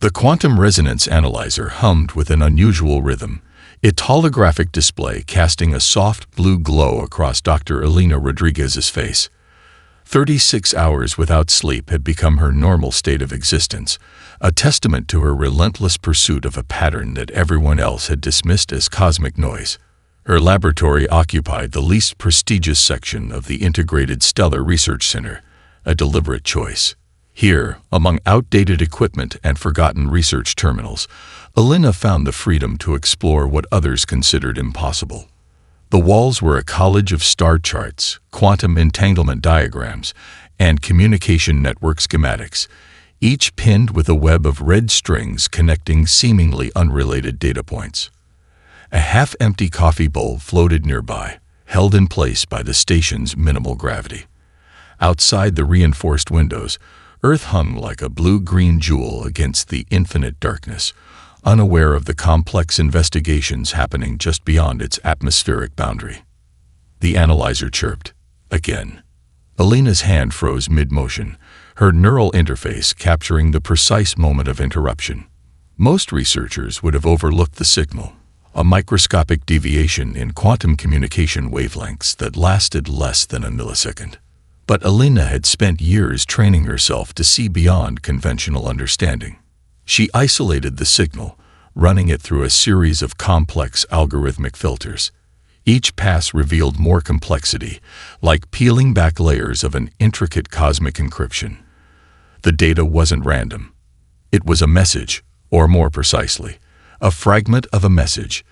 The quantum resonance analyzer hummed with an unusual rhythm, its holographic display casting a soft blue glow across Dr. Elena Rodriguez's face. 36 hours without sleep had become her normal state of existence, a testament to her relentless pursuit of a pattern that everyone else had dismissed as cosmic noise. Her laboratory occupied the least prestigious section of the Integrated Stellar Research Center, a deliberate choice. Here, among outdated equipment and forgotten research terminals, Elena found the freedom to explore what others considered impossible. The walls were a college of star charts, quantum entanglement diagrams, and communication network schematics, each pinned with a web of red strings connecting seemingly unrelated data points. A half-empty coffee bowl floated nearby, held in place by the station's minimal gravity. Outside the reinforced windows, Earth hung like a blue-green jewel against the infinite darkness, unaware of the complex investigations happening just beyond its atmospheric boundary. The analyzer chirped. Again. Elena's hand froze mid-motion, her neural interface capturing the precise moment of interruption. Most researchers would have overlooked the signal, a microscopic deviation in quantum communication wavelengths that lasted less than a millisecond. But Elena had spent years training herself to see beyond conventional understanding. She isolated the signal, running it through a series of complex algorithmic filters. Each pass revealed more complexity, like peeling back layers of an intricate cosmic encryption. The data wasn't random. It was a message, or more precisely, a fragment of a message,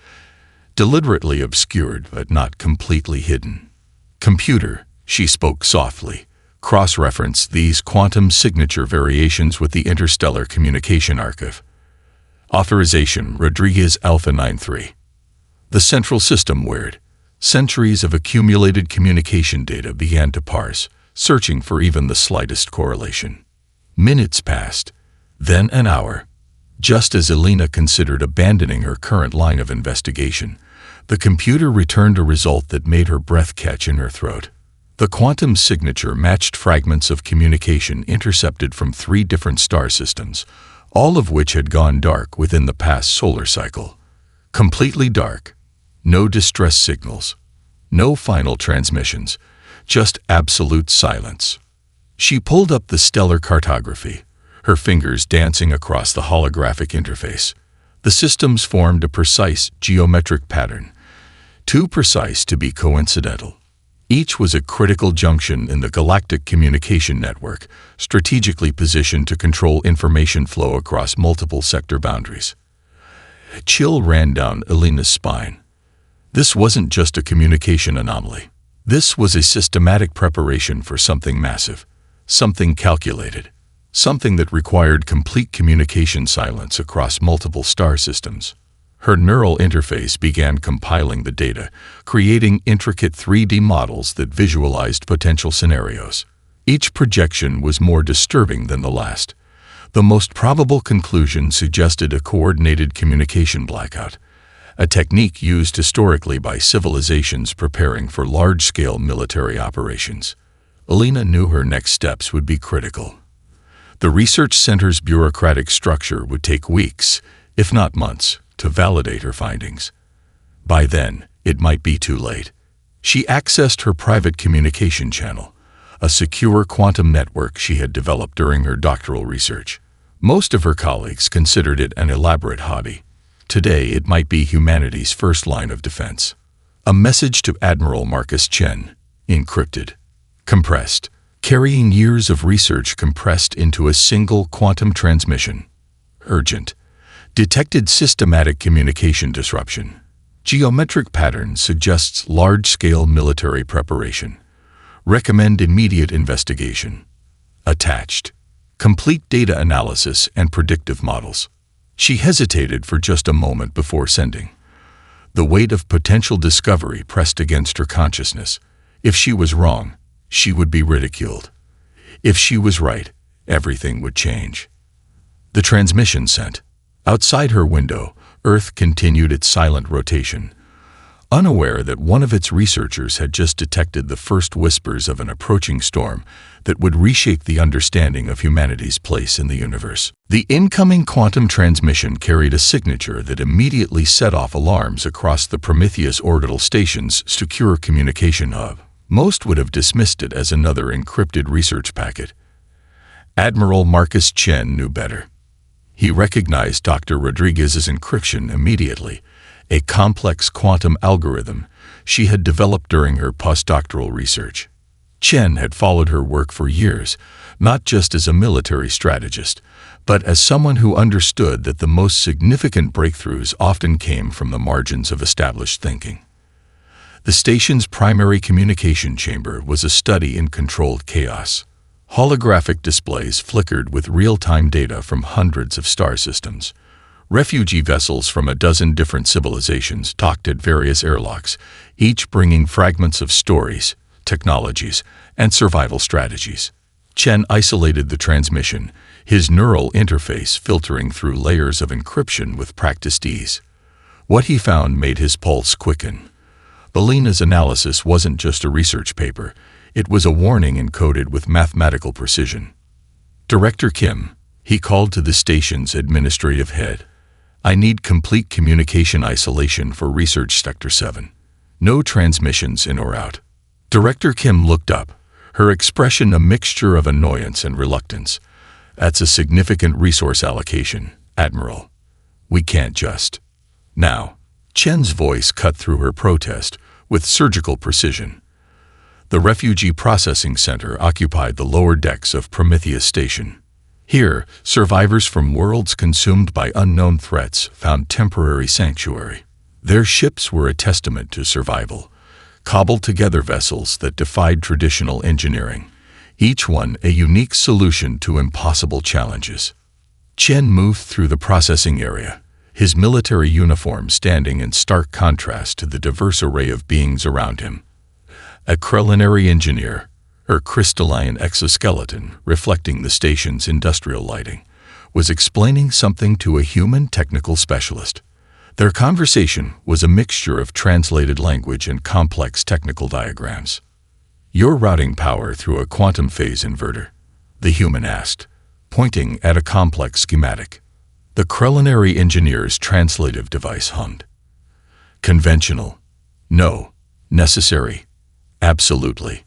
deliberately obscured but not completely hidden. "Computer," she spoke softly, cross-reference these quantum signature variations with the Interstellar Communication Archive. Authorization Rodriguez Alpha 93. The central system whirred. Centuries of accumulated communication data began to parse, searching for even the slightest correlation. Minutes passed, then an hour. Just as Elena considered abandoning her current line of investigation, the computer returned a result that made her breath catch in her throat. The quantum signature matched fragments of communication intercepted from 3 different star systems, all of which had gone dark within the past solar cycle. Completely dark. No distress signals. No final transmissions. Just absolute silence. She pulled up the stellar cartography, her fingers dancing across the holographic interface. The systems formed a precise geometric pattern, too precise to be coincidental. Each was a critical junction in the Galactic communication network, strategically positioned to control information flow across multiple sector boundaries. A chill ran down Elena's spine. This wasn't just a communication anomaly. This was a systematic preparation for something massive, something calculated, something that required complete communication silence across multiple star systems. Her neural interface began compiling the data, creating intricate 3D models that visualized potential scenarios. Each projection was more disturbing than the last. The most probable conclusion suggested a coordinated communication blackout, a technique used historically by civilizations preparing for large-scale military operations. Elena knew her next steps would be critical. The research center's bureaucratic structure would take weeks, if not months, to validate her findings. By then, it might be too late. She accessed her private communication channel, a secure quantum network she had developed during her doctoral research. Most of her colleagues considered it an elaborate hobby. Today, it might be humanity's first line of defense. A message to Admiral Marcus Chen, encrypted, compressed, carrying years of research compressed into a single quantum transmission. Urgent. Detected systematic communication disruption. Geometric pattern suggests large-scale military preparation. Recommend immediate investigation. Attached. Complete data analysis and predictive models. She hesitated for just a moment before sending. The weight of potential discovery pressed against her consciousness. If she was wrong, she would be ridiculed. If she was right, everything would change. The transmission sent. Outside her window, Earth continued its silent rotation. unaware that one of its researchers had just detected the first whispers of an approaching storm that would reshape the understanding of humanity's place in the universe. The incoming quantum transmission carried a signature that immediately set off alarms across the Prometheus orbital station's secure communication hub. Most would have dismissed it as another encrypted research packet. Admiral Marcus Chen knew better. He recognized Dr. Rodriguez's encryption immediately, a complex quantum algorithm she had developed during her postdoctoral research. Chen had followed her work for years, not just as a military strategist, but as someone who understood that the most significant breakthroughs often came from the margins of established thinking. The station's primary communication chamber was a study in controlled chaos. Holographic displays flickered with real-time data from hundreds of star systems. Refugee vessels from a dozen different civilizations docked at various airlocks, each bringing fragments of stories, technologies, and survival strategies. Chen isolated the transmission, his neural interface filtering through layers of encryption with practiced ease. What he found made his pulse quicken. Belena's analysis wasn't just a research paper, it was a warning encoded with mathematical precision. Director Kim, he called to the station's administrative head. I need complete communication isolation for Research Sector 7. No transmissions in or out. Director Kim looked up, her expression a mixture of annoyance and reluctance. That's a significant resource allocation, Admiral. We can't just. Now, Chen's voice cut through her protest with surgical precision. The Refugee Processing Center occupied the lower decks of Prometheus Station. Here, survivors from worlds consumed by unknown threats found temporary sanctuary. Their ships were a testament to survival, cobbled-together vessels that defied traditional engineering, each one a unique solution to impossible challenges. Chen moved through the processing area, his military uniform standing in stark contrast to the diverse array of beings around him. A culinary engineer, her crystalline exoskeleton reflecting the station's industrial lighting, was explaining something to a human technical specialist. Their conversation was a mixture of translated language and complex technical diagrams. You're routing power through a quantum phase inverter, the human asked, pointing at a complex schematic. The culinary engineer's translative device hummed. Conventional. No. Necessary. Absolutely.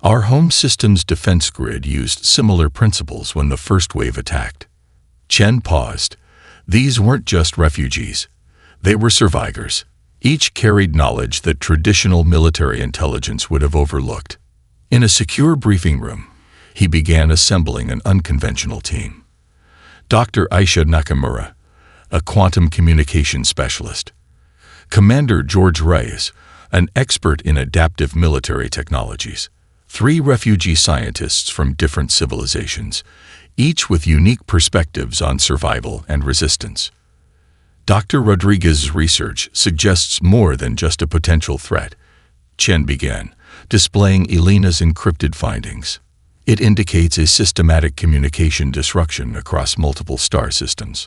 Our home system's defense grid used similar principles when the first wave attacked. Chen paused. These weren't just refugees. They were survivors. Each carried knowledge that traditional military intelligence would have overlooked. In a secure briefing room, he began assembling an unconventional team. Dr. Aisha Nakamura, a quantum communication specialist. Commander George Reyes, an expert in adaptive military technologies. 3 refugee scientists from different civilizations, each with unique perspectives on survival and resistance. Dr. Rodriguez's research suggests more than just a potential threat, Chen began, displaying Elena's encrypted findings. It indicates a systematic communication disruption across multiple star systems.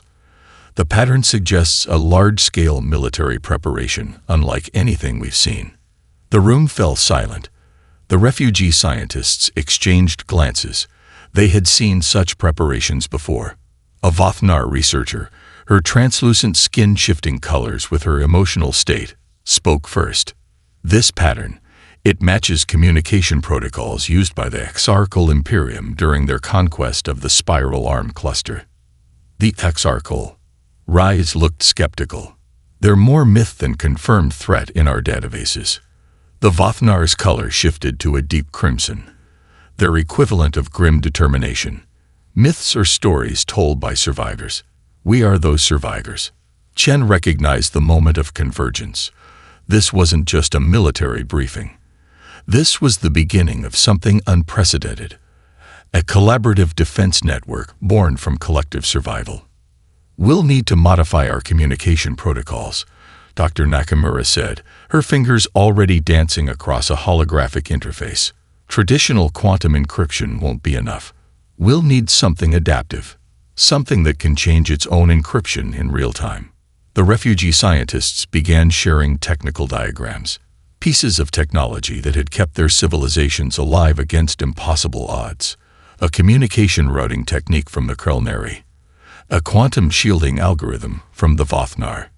The pattern suggests a large-scale military preparation unlike anything we've seen. The room fell silent. The refugee scientists exchanged glances. They had seen such preparations before. A Vothnar researcher, her translucent skin shifting colors with her emotional state, spoke first. This pattern, it matches communication protocols used by the Exarchal Imperium during their conquest of the Spiral Arm Cluster. The Exarchal. Rise looked skeptical. They're more myth than confirmed threat in our databases. The Vothnar's color shifted to a deep crimson, their equivalent of grim determination. Myths are stories told by survivors. We are those survivors. Chen recognized the moment of convergence. This wasn't just a military briefing. This was the beginning of something unprecedented, a collaborative defense network born from collective survival. We'll need to modify our communication protocols, Dr. Nakamura said, her fingers already dancing across a holographic interface. Traditional quantum encryption won't be enough. We'll need something adaptive, something that can change its own encryption in real time. The refugee scientists began sharing technical diagrams, pieces of technology that had kept their civilizations alive against impossible odds. A communication routing technique from the Krelnari, a quantum shielding algorithm from the Vothnar,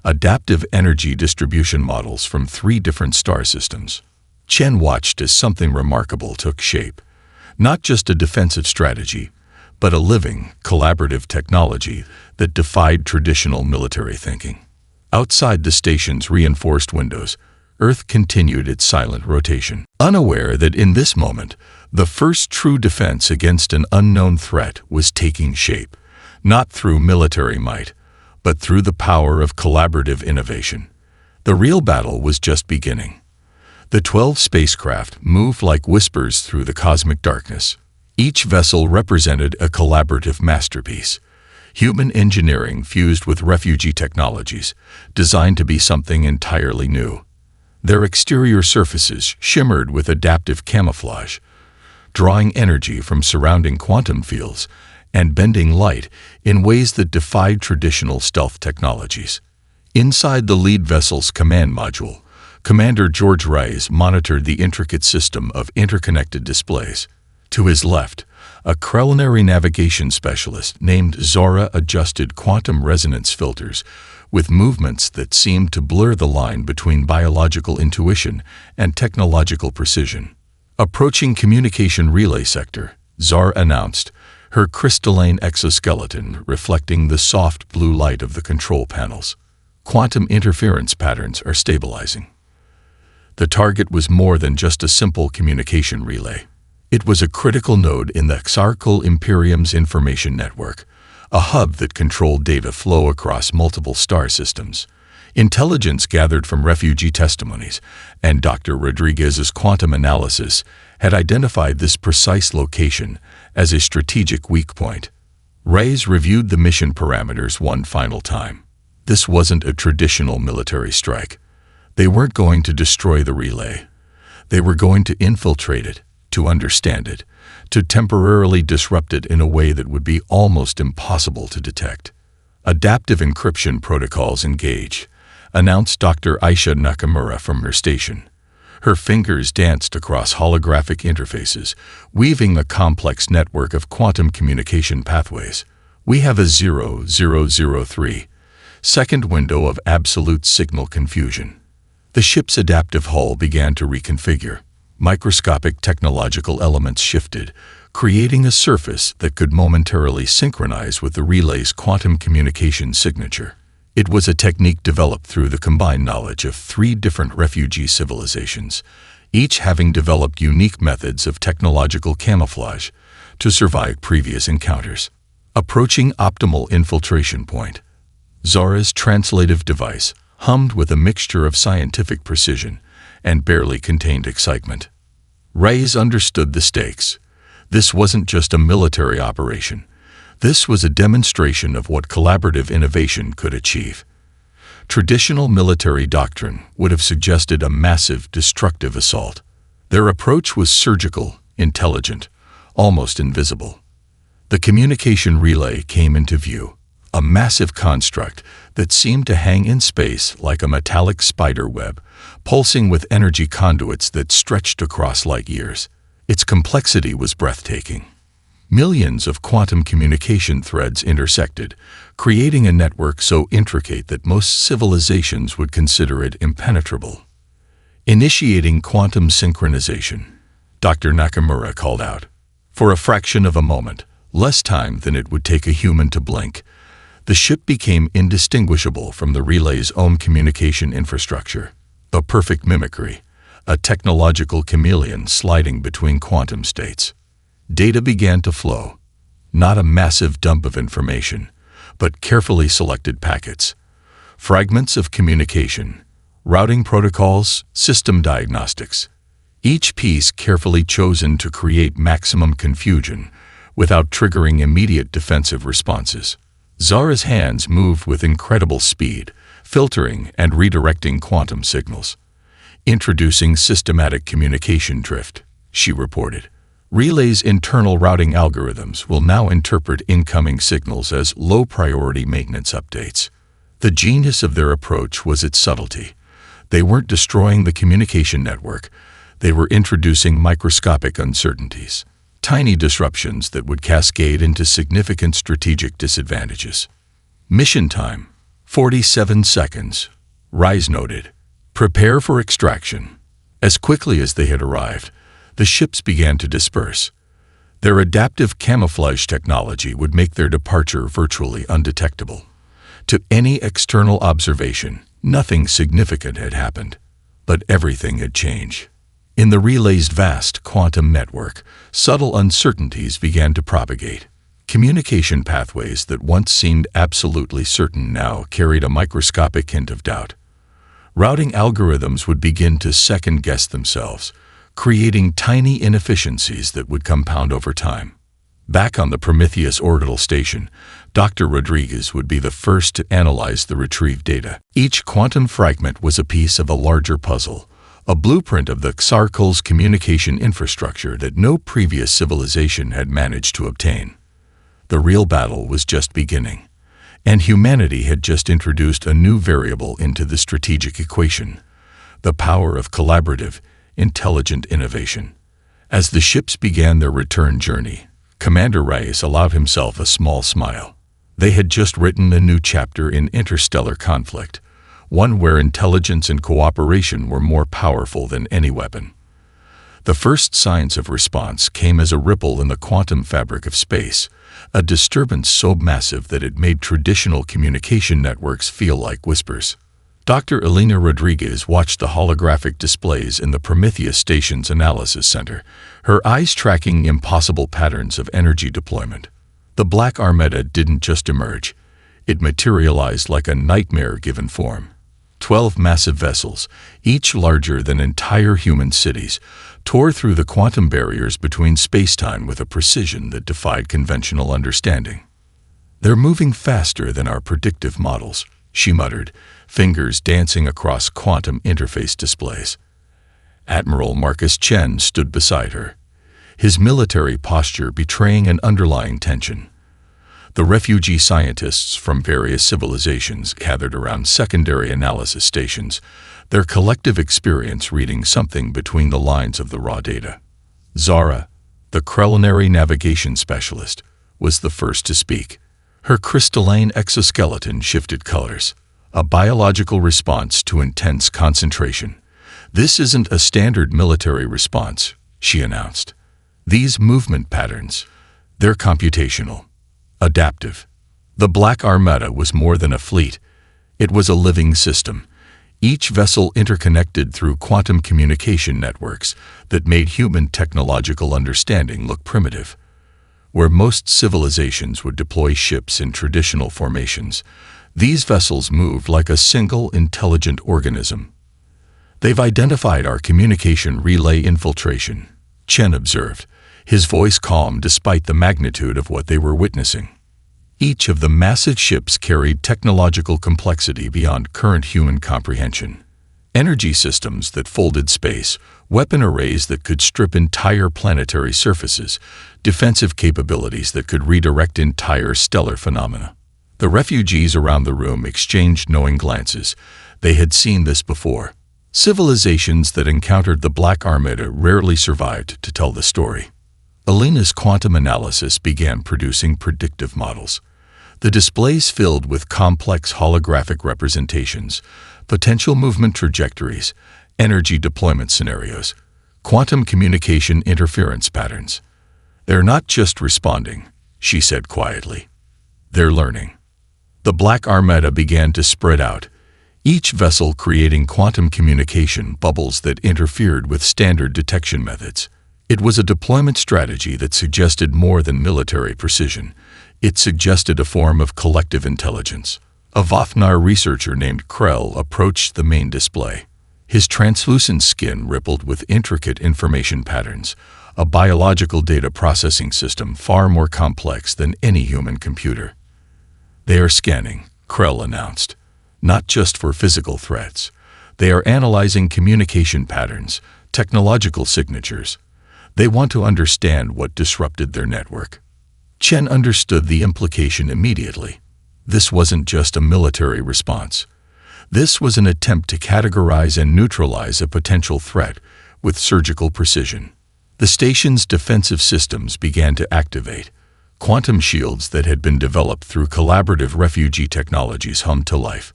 adaptive energy distribution models from 3 different star systems. Chen watched as something remarkable took shape, not just a defensive strategy, but a living, collaborative technology that defied traditional military thinking. Outside the station's reinforced windows, Earth continued its silent rotation, unaware that in this moment, the first true defense against an unknown threat was taking shape, not through military might, but through the power of collaborative innovation. The real battle was just beginning. The 12 spacecraft moved like whispers through the cosmic darkness. Each vessel represented a collaborative masterpiece, human engineering fused with refugee technologies, designed to be something entirely new. Their exterior surfaces shimmered with adaptive camouflage, drawing energy from surrounding quantum fields and bending light in ways that defied traditional stealth technologies. Inside the lead vessel's command module, Commander George Reyes monitored the intricate system of interconnected displays. To his left, a Krelnari navigation specialist named Zora adjusted quantum resonance filters with movements that seemed to blur the line between biological intuition and technological precision. Approaching communication relay sector, Zara announced, her crystalline exoskeleton reflecting the soft blue light of the control panels. Quantum interference patterns are stabilizing. The target was more than just a simple communication relay. It was a critical node in the Xarkal Imperium's information network, a hub that controlled data flow across multiple star systems. Intelligence gathered from refugee testimonies and Dr. Rodriguez's quantum analysis had identified this precise location as a strategic weak point. Reyes reviewed the mission parameters one final time. This wasn't a traditional military strike. They weren't going to destroy the relay. They were going to infiltrate it, to understand it, to temporarily disrupt it in a way that would be almost impossible to detect. Adaptive encryption protocols engage, announced Dr. Aisha Nakamura from her station. Her fingers danced across holographic interfaces, weaving a complex network of quantum communication pathways. We have a 0003 second window of absolute signal confusion. The ship's adaptive hull began to reconfigure. Microscopic technological elements shifted, creating a surface that could momentarily synchronize with the relay's quantum communication signature. It was a technique developed through the combined knowledge of 3 different refugee civilizations, each having developed unique methods of technological camouflage to survive previous encounters. Approaching optimal infiltration point, Zara's translative device hummed with a mixture of scientific precision and barely contained excitement. Reyes understood the stakes. This wasn't just a military operation. This was a demonstration of what collaborative innovation could achieve. Traditional military doctrine would have suggested a massive, destructive assault. Their approach was surgical, intelligent, almost invisible. The communication relay came into view, a massive construct that seemed to hang in space like a metallic spider web, pulsing with energy conduits that stretched across light years. Its complexity was breathtaking. Millions of quantum communication threads intersected, creating a network so intricate that most civilizations would consider it impenetrable. Initiating quantum synchronization, Dr. Nakamura called out. For a fraction of a moment, less time than it would take a human to blink, the ship became indistinguishable from the relay's own communication infrastructure. A perfect mimicry, a technological chameleon sliding between quantum states. Data began to flow, not a massive dump of information, but carefully selected packets, fragments of communication, routing protocols, system diagnostics, each piece carefully chosen to create maximum confusion without triggering immediate defensive responses. Zara's hands moved with incredible speed, filtering and redirecting quantum signals. Introducing systematic communication drift, she reported. Relay's internal routing algorithms will now interpret incoming signals as low-priority maintenance updates. The genius of their approach was its subtlety. They weren't destroying the communication network. They were introducing microscopic uncertainties, tiny disruptions that would cascade into significant strategic disadvantages. Mission time, 47 seconds. Rise noted. Prepare for extraction. As quickly as they had arrived, the ships began to disperse. Their adaptive camouflage technology would make their departure virtually undetectable. To any external observation, nothing significant had happened, but everything had changed. In the relay's vast quantum network, subtle uncertainties began to propagate. Communication pathways that once seemed absolutely certain now carried a microscopic hint of doubt. Routing algorithms would begin to second-guess themselves, creating tiny inefficiencies that would compound over time. Back on the Prometheus orbital station, Dr. Rodriguez would be the first to analyze the retrieved data. Each quantum fragment was a piece of a larger puzzle, a blueprint of the Chronicles communication infrastructure that no previous civilization had managed to obtain. The real battle was just beginning, and humanity had just introduced a new variable into the strategic equation: the power of collaborative, intelligent innovation. As the ships began their return journey, Commander Reyes allowed himself a small smile. They had just written a new chapter in interstellar conflict, one where intelligence and cooperation were more powerful than any weapon. The first signs of response came as a ripple in the quantum fabric of space, a disturbance so massive that it made traditional communication networks feel like whispers. Dr. Elena Rodriguez watched the holographic displays in the Prometheus station's analysis center, her eyes tracking impossible patterns of energy deployment. The Black Armada didn't just emerge. It materialized like a nightmare-given form. 12 massive vessels, each larger than entire human cities, tore through the quantum barriers between space-time with a precision that defied conventional understanding. "They're moving faster than our predictive models," she muttered, fingers dancing across quantum interface displays. Admiral Marcus Chen stood beside her, his military posture betraying an underlying tension. The refugee scientists from various civilizations gathered around secondary analysis stations, their collective experience reading something between the lines of the raw data. Zara, the culinary navigation specialist, was the first to speak. Her crystalline exoskeleton shifted colors, a biological response to intense concentration. "This isn't a standard military response," she announced. "These movement patterns, they're computational, adaptive." The Black Armada was more than a fleet. It was a living system, each vessel interconnected through quantum communication networks that made human technological understanding look primitive. Where most civilizations would deploy ships in traditional formations, these vessels moved like a single intelligent organism. "They've identified our communication relay infiltration," Chen observed, his voice calm despite the magnitude of what they were witnessing. Each of the massive ships carried technological complexity beyond current human comprehension. Energy systems that folded space, weapon arrays that could strip entire planetary surfaces, defensive capabilities that could redirect entire stellar phenomena. The refugees around the room exchanged knowing glances. They had seen this before. Civilizations that encountered the Black Armada rarely survived to tell the story. Elena's quantum analysis began producing predictive models. The displays filled with complex holographic representations, potential movement trajectories, energy deployment scenarios, quantum communication interference patterns. "They're not just responding," she said quietly. "They're learning." The Black Armada began to spread out, each vessel creating quantum communication bubbles that interfered with standard detection methods. It was a deployment strategy that suggested more than military precision. It suggested a form of collective intelligence. A Vafnar researcher named Krell approached the main display. His translucent skin rippled with intricate information patterns, a biological data processing system far more complex than any human computer. "They are scanning," Krell announced, "not just for physical threats. They are analyzing communication patterns, technological signatures. They want to understand what disrupted their network." Chen understood the implication immediately. This wasn't just a military response. This was an attempt to categorize and neutralize a potential threat with surgical precision. The station's defensive systems began to activate. Quantum shields that had been developed through collaborative refugee technologies hummed to life.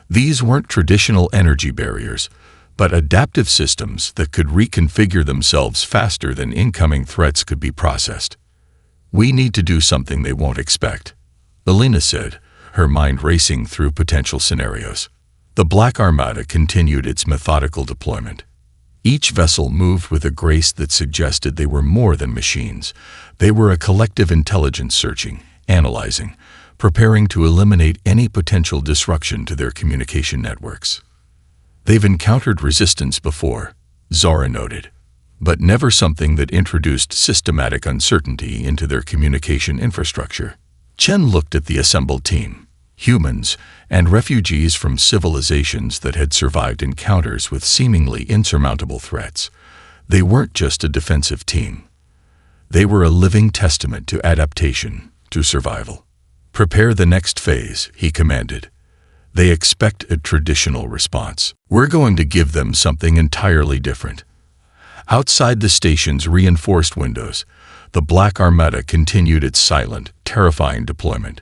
These weren't traditional energy barriers, but adaptive systems that could reconfigure themselves faster than incoming threats could be processed. "We need to do something they won't expect," Alina said, her mind racing through potential scenarios. The Black Armada continued its methodical deployment. Each vessel moved with a grace that suggested they were more than machines. They were a collective intelligence searching, analyzing, preparing to eliminate any potential disruption to their communication networks. "They've encountered resistance before," Zara noted, "but never something that introduced systematic uncertainty into their communication infrastructure." Chen looked at the assembled team. Humans and refugees from civilizations that had survived encounters with seemingly insurmountable threats. They weren't just a defensive team. They were a living testament to adaptation, to survival. "Prepare the next phase," he commanded. "They expect a traditional response. We're going to give them something entirely different." Outside the station's reinforced windows, the Black Armada continued its silent, terrifying deployment.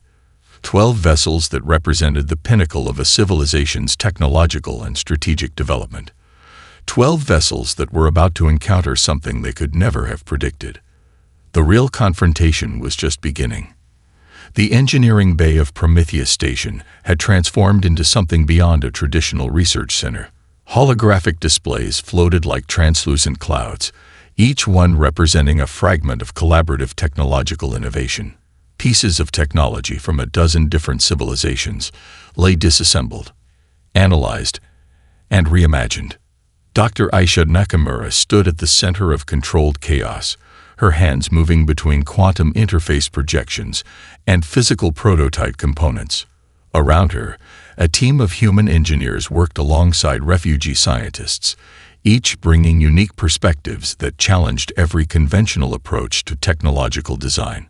12 vessels that represented the pinnacle of a civilization's technological and strategic development. 12 vessels that were about to encounter something they could never have predicted. The real confrontation was just beginning. The engineering bay of Prometheus Station had transformed into something beyond a traditional research center. Holographic displays floated like translucent clouds, each one representing a fragment of collaborative technological innovation. Pieces of technology from a dozen different civilizations lay disassembled, analyzed, and reimagined. Dr. Aisha Nakamura stood at the center of controlled chaos, her hands moving between quantum interface projections and physical prototype components. Around her, a team of human engineers worked alongside refugee scientists, each bringing unique perspectives that challenged every conventional approach to technological design.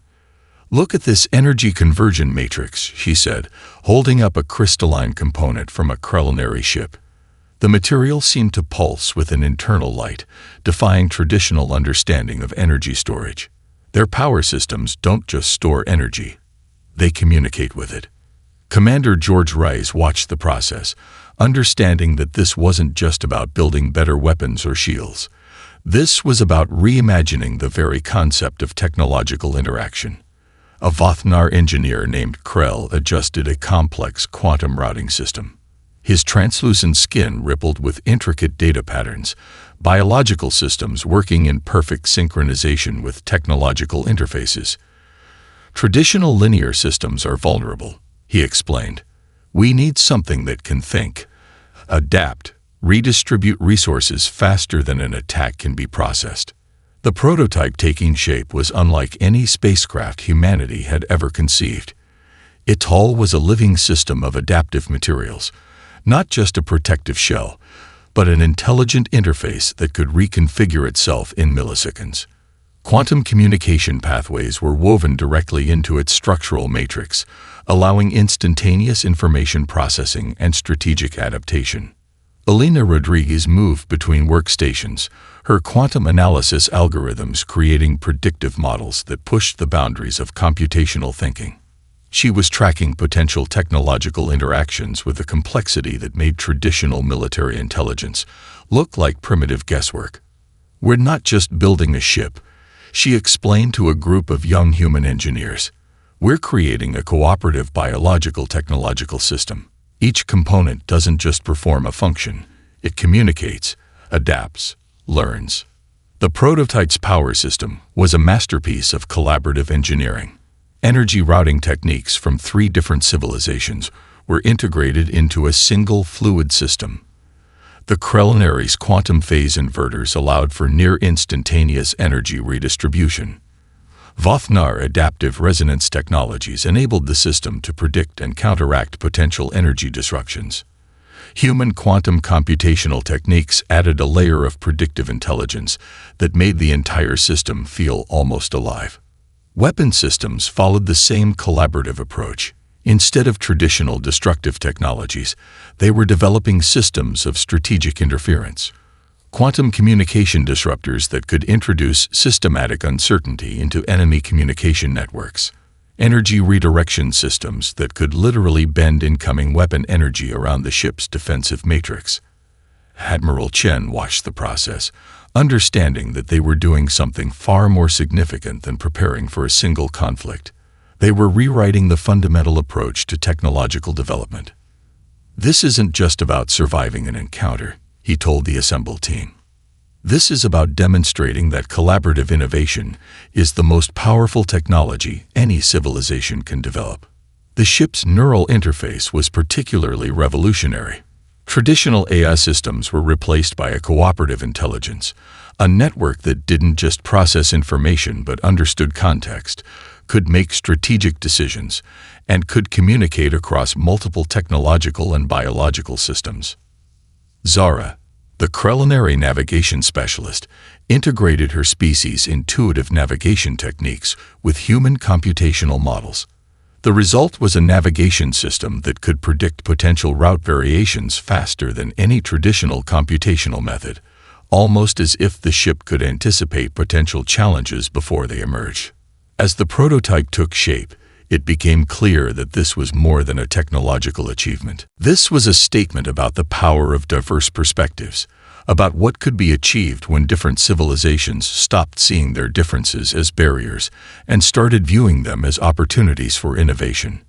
"Look at this energy conversion matrix," she said, holding up a crystalline component from a culinary ship. The material seemed to pulse with an internal light, defying traditional understanding of energy storage. Their power systems don't just store energy. They communicate with it. Commander George Rice watched the process, understanding that this wasn't just about building better weapons or shields. This was about reimagining the very concept of technological interaction. A Vothnar engineer named Krell adjusted a complex quantum routing system. His translucent skin rippled with intricate data patterns, biological systems working in perfect synchronization with technological interfaces. "Traditional linear systems are vulnerable," he explained. "We need something that can think, adapt, redistribute resources faster than an attack can be processed." The prototype taking shape was unlike any spacecraft humanity had ever conceived. Its hull was a living system of adaptive materials, not just a protective shell, but an intelligent interface that could reconfigure itself in milliseconds. Quantum communication pathways were woven directly into its structural matrix, allowing instantaneous information processing and strategic adaptation. Alina Rodriguez moved between workstations, her quantum analysis algorithms creating predictive models that pushed the boundaries of computational thinking. She was tracking potential technological interactions with a complexity that made traditional military intelligence look like primitive guesswork. "We're not just building a ship," she explained to a group of young human engineers. "We're creating a cooperative biological technological system. Each component doesn't just perform a function, it communicates, adapts, learns." The prototype's power system was a masterpiece of collaborative engineering. Energy routing techniques from 3 different civilizations were integrated into a single fluid system. The Krellinary's quantum phase inverters allowed for near-instantaneous energy redistribution. Vothnar adaptive resonance technologies enabled the system to predict and counteract potential energy disruptions. Human quantum computational techniques added a layer of predictive intelligence that made the entire system feel almost alive. Weapon systems followed the same collaborative approach, Instead of traditional destructive technologies, they were developing systems of strategic interference, quantum communication disruptors that could introduce systematic uncertainty into enemy communication networks, energy redirection systems that could literally bend incoming weapon energy around the ship's defensive matrix. Admiral Chen watched the process, understanding that they were doing something far more significant than preparing for a single conflict. They were rewriting the fundamental approach to technological development. "This isn't just about surviving an encounter," he told the assembled team. "This is about demonstrating that collaborative innovation is the most powerful technology any civilization can develop." The ship's neural interface was particularly revolutionary. Traditional AI systems were replaced by a cooperative intelligence, a network that didn't just process information but understood context, could make strategic decisions, and could communicate across multiple technological and biological systems. Zara, the culinary navigation specialist, integrated her species' intuitive navigation techniques with human computational models. The result was a navigation system that could predict potential route variations faster than any traditional computational method, almost as if the ship could anticipate potential challenges before they emerged. As the prototype took shape, it became clear that this was more than a technological achievement. This was a statement about the power of diverse perspectives, about what could be achieved when different civilizations stopped seeing their differences as barriers and started viewing them as opportunities for innovation.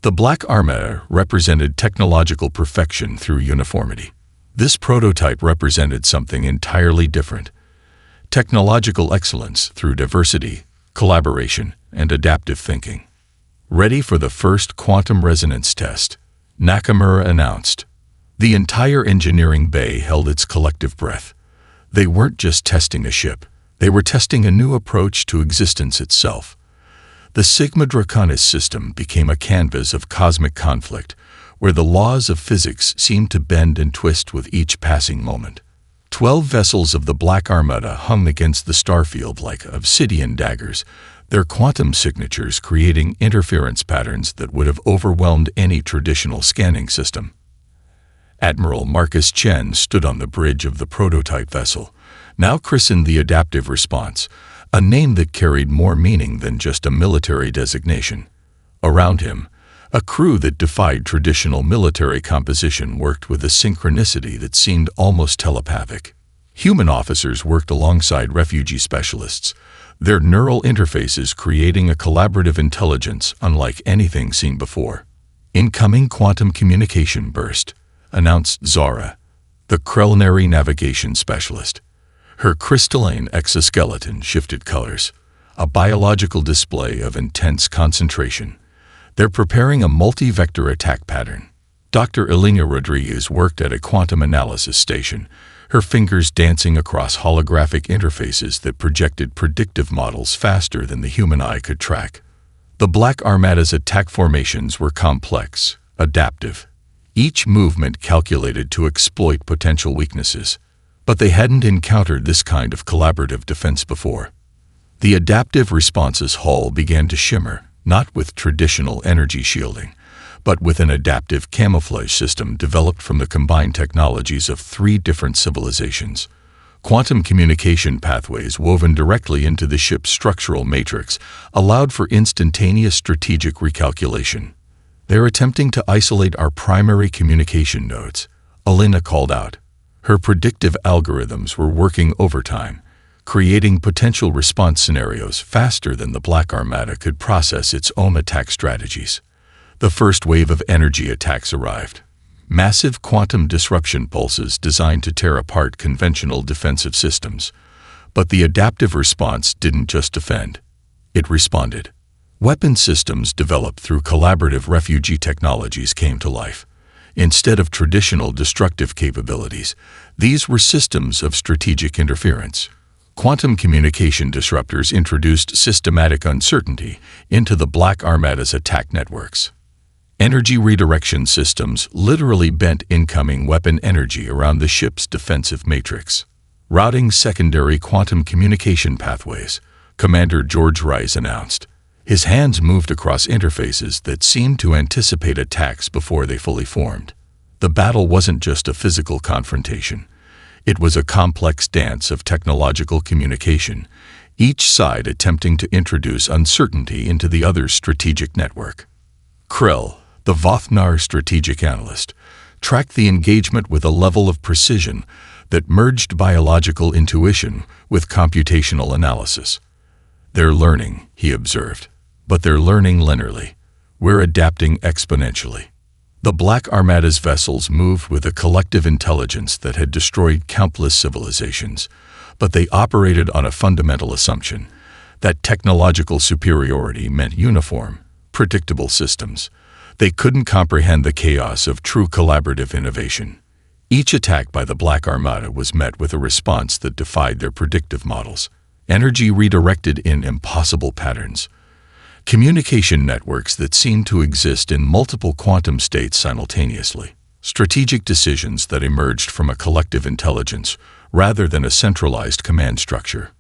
The Black Armada represented technological perfection through uniformity. This prototype represented something entirely different: technological excellence through diversity, collaboration, and adaptive thinking. Ready for the first quantum resonance test, Nakamura announced. The entire engineering bay held its collective breath. They weren't just testing a ship, they were testing a new approach to existence itself. The Sigma Draconis system became a canvas of cosmic conflict, where the laws of physics seemed to bend and twist with each passing moment. 12 vessels of the Black Armada hung against the starfield like obsidian daggers, their quantum signatures creating interference patterns that would have overwhelmed any traditional scanning system. Admiral Marcus Chen stood on the bridge of the prototype vessel, now christened the Adaptive Response, a name that carried more meaning than just a military designation. Around him, a crew that defied traditional military composition worked with a synchronicity that seemed almost telepathic. Human officers worked alongside refugee specialists, their neural interfaces creating a collaborative intelligence unlike anything seen before. "Incoming quantum communication burst," announced Zara, the culinary navigation specialist. Her crystalline exoskeleton shifted colors, a biological display of intense concentration. "They're preparing a multi-vector attack pattern." Dr. Elena Rodriguez worked at a quantum analysis station, her fingers dancing across holographic interfaces that projected predictive models faster than the human eye could track. The Black Armada's attack formations were complex, adaptive, each movement calculated to exploit potential weaknesses. But they hadn't encountered this kind of collaborative defense before. The adaptive response's hull began to shimmer, not with traditional energy shielding, but with an adaptive camouflage system developed from the combined technologies of 3 different civilizations. Quantum communication pathways woven directly into the ship's structural matrix allowed for instantaneous strategic recalculation. "They're attempting to isolate our primary communication nodes," Elena called out. Her predictive algorithms were working overtime, creating potential response scenarios faster than the Black Armada could process its own attack strategies. The first wave of energy attacks arrived. Massive quantum disruption pulses designed to tear apart conventional defensive systems. But the adaptive response didn't just defend. It responded. Weapon systems developed through collaborative refugee technologies came to life. Instead of traditional destructive capabilities, these were systems of strategic interference. Quantum communication disruptors introduced systematic uncertainty into the Black Armada's attack networks. Energy redirection systems literally bent incoming weapon energy around the ship's defensive matrix, routing secondary quantum communication pathways, Commander George Rice announced. His hands moved across interfaces that seemed to anticipate attacks before they fully formed. The battle wasn't just a physical confrontation. It was a complex dance of technological communication, each side attempting to introduce uncertainty into the other's strategic network. Krell, the Vothnar strategic analyst, tracked the engagement with a level of precision that merged biological intuition with computational analysis. "They're learning," he observed, "but they're learning linearly. We're adapting exponentially." The Black Armada's vessels moved with a collective intelligence that had destroyed countless civilizations, but they operated on a fundamental assumption that technological superiority meant uniform, predictable systems. They couldn't comprehend the chaos of true collaborative innovation. Each attack by the Black Armada was met with a response that defied their predictive models. Energy redirected in impossible patterns. Communication networks that seemed to exist in multiple quantum states simultaneously. Strategic decisions that emerged from a collective intelligence rather than a centralized command structure.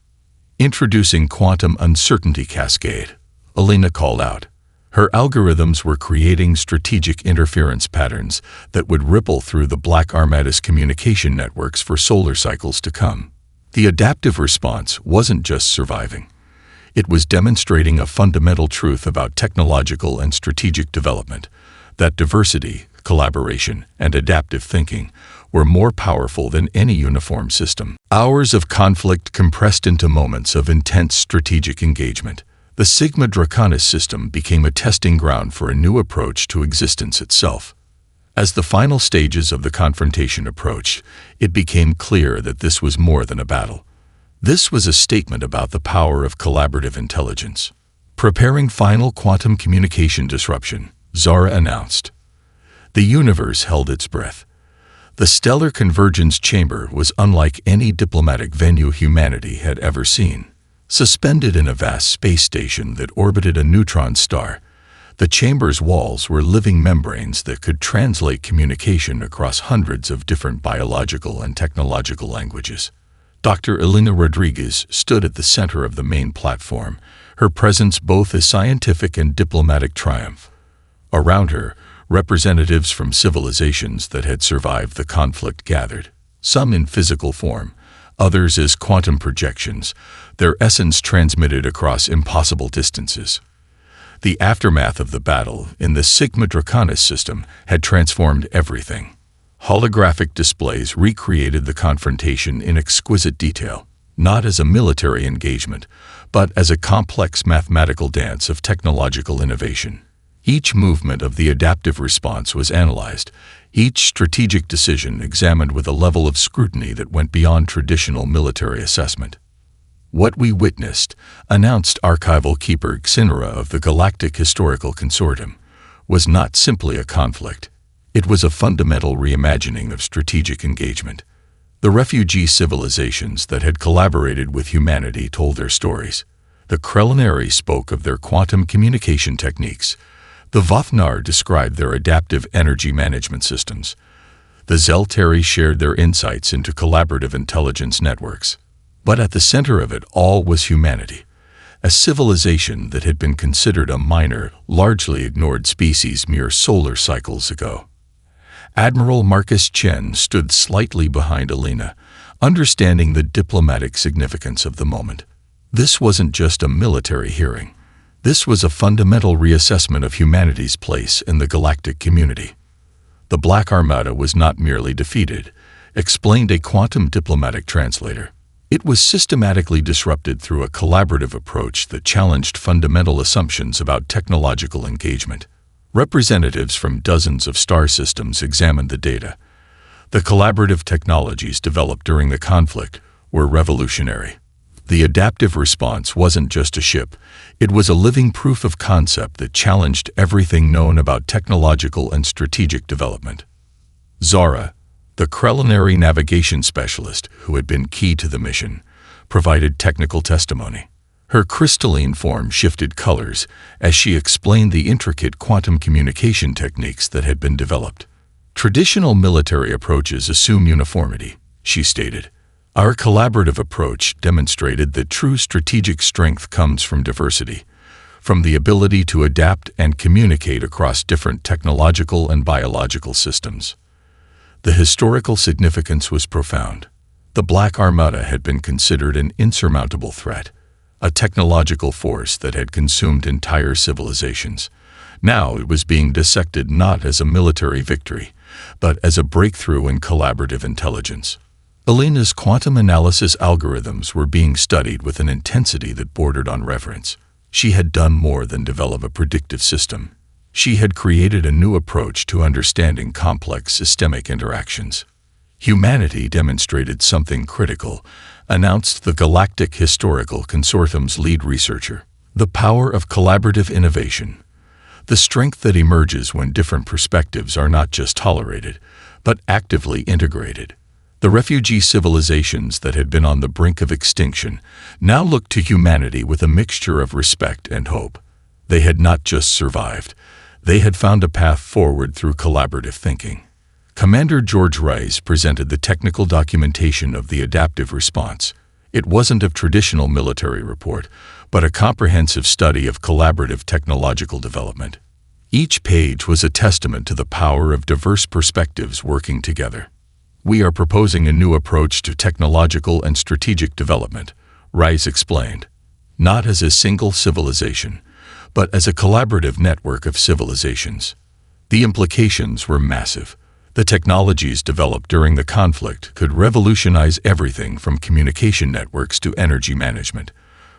"Introducing quantum uncertainty cascade," Alina called out. Her algorithms were creating strategic interference patterns that would ripple through the Black Armada's communication networks for solar cycles to come. The adaptive response wasn't just surviving. It was demonstrating a fundamental truth about technological and strategic development, that diversity, collaboration, and adaptive thinking were more powerful than any uniform system. Hours of conflict compressed into moments of intense strategic engagement. The Sigma Draconis system became a testing ground for a new approach to existence itself. As the final stages of the confrontation approached, it became clear that this was more than a battle. This was a statement about the power of collaborative intelligence. Preparing final quantum communication disruption, Zara announced. The universe held its breath. The stellar convergence chamber was unlike any diplomatic venue humanity had ever seen. Suspended in a vast space station that orbited a neutron star, the chamber's walls were living membranes that could translate communication across hundreds of different biological and technological languages. Dr. Elena Rodriguez stood at the center of the main platform, her presence both a scientific and diplomatic triumph. Around her, representatives from civilizations that had survived the conflict gathered, some in physical form, others as quantum projections, their essence transmitted across impossible distances. The aftermath of the battle in the Sigma Draconis system had transformed everything. Holographic displays recreated the confrontation in exquisite detail, not as a military engagement, but as a complex mathematical dance of technological innovation. Each movement of the adaptive response was analyzed, each strategic decision examined with a level of scrutiny that went beyond traditional military assessment. "What we witnessed," announced archival keeper Xinara of the Galactic Historical Consortium, "was not simply a conflict. It was a fundamental reimagining of strategic engagement." The refugee civilizations that had collaborated with humanity told their stories. The Krellinari spoke of their quantum communication techniques. The Vothnar described their adaptive energy management systems. The Zeltari shared their insights into collaborative intelligence networks. But at the center of it all was humanity, a civilization that had been considered a minor, largely ignored species mere solar cycles ago. Admiral Marcus Chen stood slightly behind Alina, understanding the diplomatic significance of the moment. This wasn't just a military hearing. This was a fundamental reassessment of humanity's place in the galactic community. The Black Armada was not merely defeated, explained a quantum diplomatic translator. It was systematically disrupted through a collaborative approach that challenged fundamental assumptions about technological engagement. Representatives from dozens of star systems examined the data. The collaborative technologies developed during the conflict were revolutionary. The adaptive response wasn't just a ship, it was a living proof of concept that challenged everything known about technological and strategic development. Zara, the Krellinari navigation specialist who had been key to the mission, provided technical testimony. Her crystalline form shifted colors as she explained the intricate quantum communication techniques that had been developed. "Traditional military approaches assume uniformity," she stated. "Our collaborative approach demonstrated that true strategic strength comes from diversity, from the ability to adapt and communicate across different technological and biological systems. The historical significance was profound. The Black Armada had been considered an insurmountable threat, a technological force that had consumed entire civilizations. Now it was being dissected not as a military victory, but as a breakthrough in collaborative intelligence. Alina's quantum analysis algorithms were being studied with an intensity that bordered on reverence. She had done more than develop a predictive system. She had created a new approach to understanding complex systemic interactions. Humanity demonstrated something critical, announced the Galactic Historical Consortium's lead researcher. The power of collaborative innovation. The strength that emerges when different perspectives are not just tolerated, but actively integrated. The refugee civilizations that had been on the brink of extinction now looked to humanity with a mixture of respect and hope. They had not just survived, they had found a path forward through collaborative thinking. Commander George Rice presented the technical documentation of the adaptive response. It wasn't a traditional military report, but a comprehensive study of collaborative technological development. Each page was a testament to the power of diverse perspectives working together. "We are proposing a new approach to technological and strategic development," Rice explained. "Not as a single civilization, but as a collaborative network of civilizations." The implications were massive. The technologies developed during the conflict could revolutionize everything from communication networks to energy management,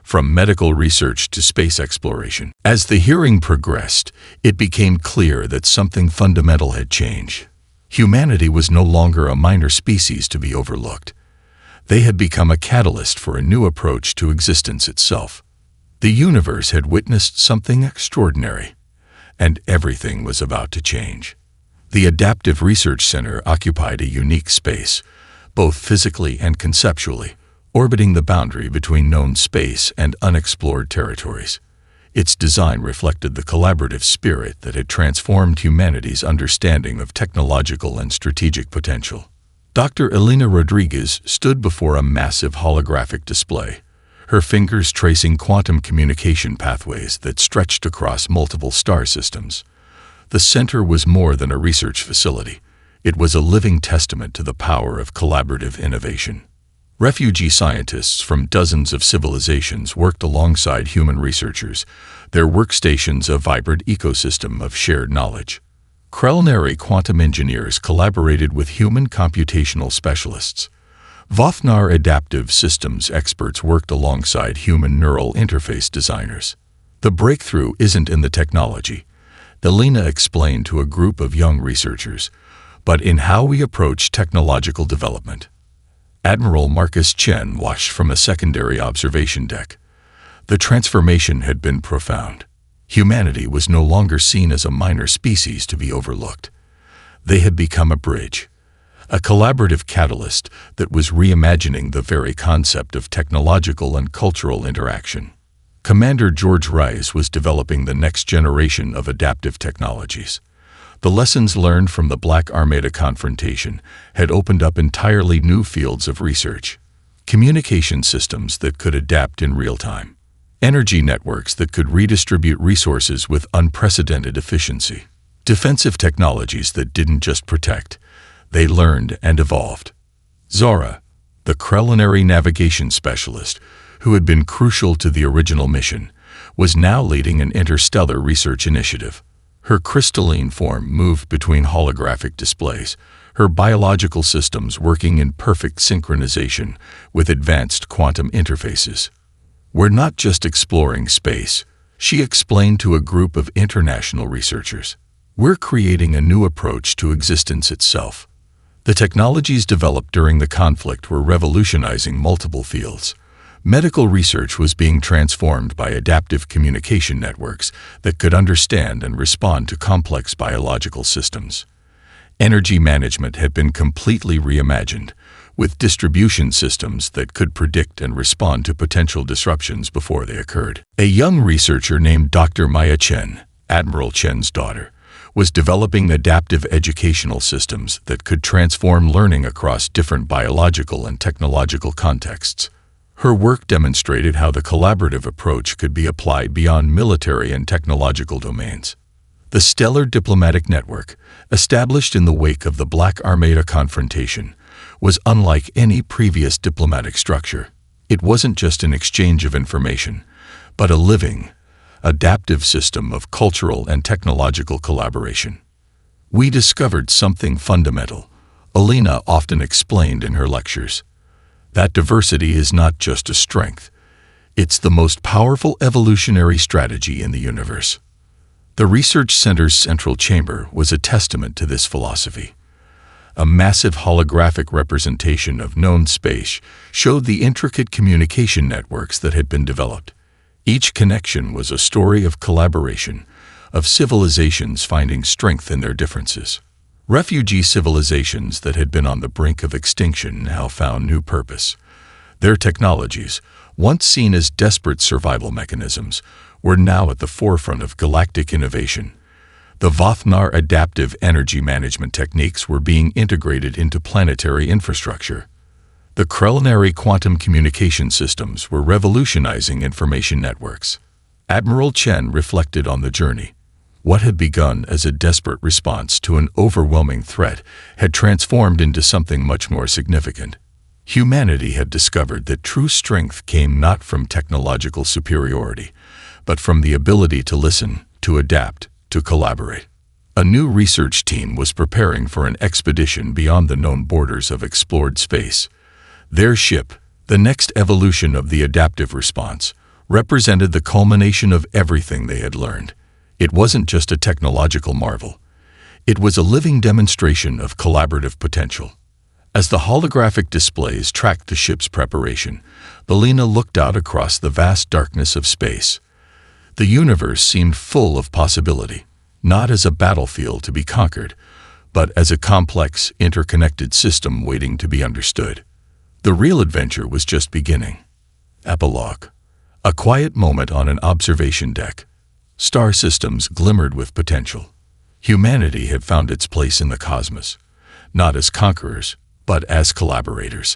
from medical research to space exploration. As the hearing progressed, it became clear that something fundamental had changed. Humanity was no longer a minor species to be overlooked. They had become a catalyst for a new approach to existence itself. The universe had witnessed something extraordinary, and everything was about to change. The Adaptive Research Center occupied a unique space, both physically and conceptually, orbiting the boundary between known space and unexplored territories. Its design reflected the collaborative spirit that had transformed humanity's understanding of technological and strategic potential. Dr. Elena Rodriguez stood before a massive holographic display, her fingers tracing quantum communication pathways that stretched across multiple star systems. The center was more than a research facility. It was a living testament to the power of collaborative innovation. Refugee scientists from dozens of civilizations worked alongside human researchers, their workstations a vibrant ecosystem of shared knowledge. Krellnary quantum engineers collaborated with human computational specialists. Vothnar adaptive systems experts worked alongside human neural interface designers. The breakthrough isn't in the technology, Elena explained to a group of young researchers, but in how we approach technological development. Admiral Marcus Chen watched from a secondary observation deck. The transformation had been profound. Humanity was no longer seen as a minor species to be overlooked. They had become a bridge, a collaborative catalyst that was reimagining the very concept of technological and cultural interaction. Commander George Rice was developing the next generation of adaptive technologies. The lessons learned from the Black Armada confrontation had opened up entirely new fields of research. Communication systems that could adapt in real time. Energy networks that could redistribute resources with unprecedented efficiency. Defensive technologies that didn't just protect, they learned and evolved. Zora, the Krellnary navigation specialist, who had been crucial to the original mission, was now leading an interstellar research initiative. Her crystalline form moved between holographic displays, her biological systems working in perfect synchronization with advanced quantum interfaces. "We're not just exploring space," she explained to a group of international researchers. "We're creating a new approach to existence itself." The technologies developed during the conflict were revolutionizing multiple fields. Medical research was being transformed by adaptive communication networks that could understand and respond to complex biological systems. Energy management had been completely reimagined, with distribution systems that could predict and respond to potential disruptions before they occurred. A young researcher named Dr. Maya Chen, Admiral Chen's daughter, was developing adaptive educational systems that could transform learning across different biological and technological contexts. Her work demonstrated how the collaborative approach could be applied beyond military and technological domains. The Stellar Diplomatic Network, established in the wake of the Black Armada confrontation, was unlike any previous diplomatic structure. It wasn't just an exchange of information, but a living, adaptive system of cultural and technological collaboration. We discovered something fundamental, Alina often explained in her lectures. That diversity is not just a strength, it's the most powerful evolutionary strategy in the universe. The research center's central chamber was a testament to this philosophy. A massive holographic representation of known space showed the intricate communication networks that had been developed. Each connection was a story of collaboration, of civilizations finding strength in their differences. Refugee civilizations that had been on the brink of extinction now found new purpose. Their technologies, once seen as desperate survival mechanisms, were now at the forefront of galactic innovation. The Vothnar adaptive energy management techniques were being integrated into planetary infrastructure. The Krellnary quantum communication systems were revolutionizing information networks. Admiral Chen reflected on the journey. What had begun as a desperate response to an overwhelming threat had transformed into something much more significant. Humanity had discovered that true strength came not from technological superiority, but from the ability to listen, to adapt, to collaborate. A new research team was preparing for an expedition beyond the known borders of explored space. Their ship, the next evolution of the adaptive response, represented the culmination of everything they had learned. It wasn't just a technological marvel. It was a living demonstration of collaborative potential. As the holographic displays tracked the ship's preparation, Alina looked out across the vast darkness of space. The universe seemed full of possibility, not as a battlefield to be conquered, but as a complex, interconnected system waiting to be understood. The real adventure was just beginning. Epilogue. A quiet moment on an observation deck. Star systems glimmered with potential. Humanity had found its place in the cosmos, not as conquerors, but as collaborators.